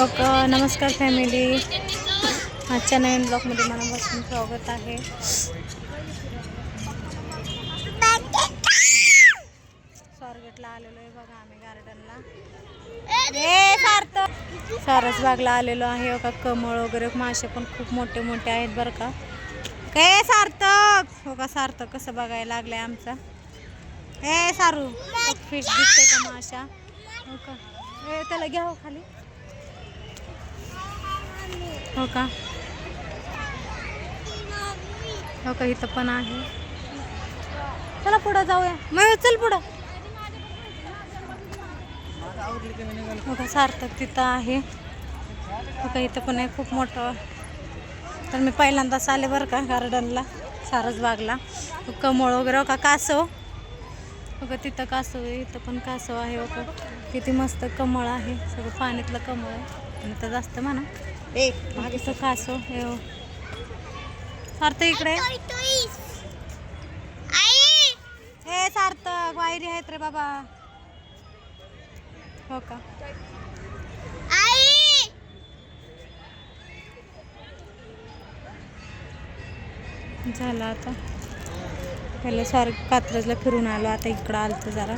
नमस्कार फॅमिली, आजच्या नवीन ब्लॉगमध्ये मनापासून स्वागत आहे. स्वारगेटला आलेलो आहे बघा आम्ही गार्डनला. सारसबागला आलेलो आहे बघा. कमळ वगैरे मासे पण खूप मोठे मोठे आहेत बरं का. काय सार्थक हो का, सार्थक कसं बघायला लागलाय आमचा. हे सारू फिश दिसते का माशा हो का. त्याला घ्या हो खाली हो का. हो का, इथं पण आहे. चला पुढं जाऊया. मग चल पुढं. हो का, सार्थक तिथं आहे. हो का, इथं पण आहे खूप मोठं. तर मी पहिल्यांदाच आले बरं का गार्डनला, सारसबागला. कमळ वगैरे हो का, कासव हो का, तिथं कासव आहे. इथं पण कासव आहे हो का. किती मस्त कमळ आहे, सगळं पाण्यातलं कमळ आहे. आणि तर जास्त म्हणा इथं कासव हे हो. सार्थक इकडे हे सार्थक वायरी आहेत रे बाबा हो का. झालं आता. पहिलं सारखं कात्रजला फिरून आलो, आता इकडं आलं तर जरा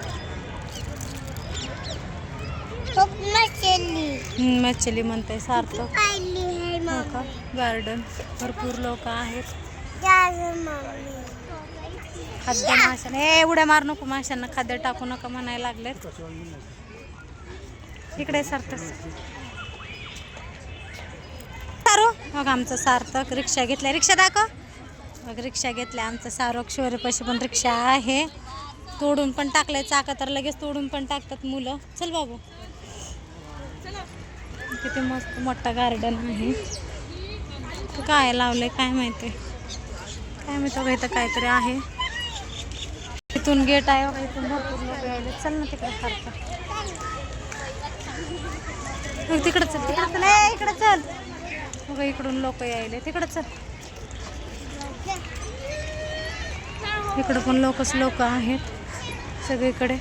मच्छली म्हणताय सार्थक हो का. गार्डन भरपूर लोक आहेत. खाद्य माशाने उड्या मारू नको, माशांना खाद्य टाकू नका म्हणायला लागलेत. इकडे सार्थक सारू मग आमचं सार्थक रिक्षा घेतल्या. रिक्षा दाखव मग. रिक्षा घेतल्या आमचं सारक. शोरेपाशी पण रिक्षा आहे. तोडून पण टाकलंय चाका, तर लगेच तोडून पण टाकतात मुलं. चल बाबू. किती मस्त मोठा गार्डन आहे. काय लावलंय काय माहिती, काय माहिती बघा. इथं काहीतरी आहे. इथून गेट आहे बघा. इथून भरपूर लोक यायले. चल ना तिकडे सारखं तिकडं चल. इकडं चल बघा, इकडून लोक यायले. तिकडं चल. इकडं पण लोक आहेत सगळीकडे.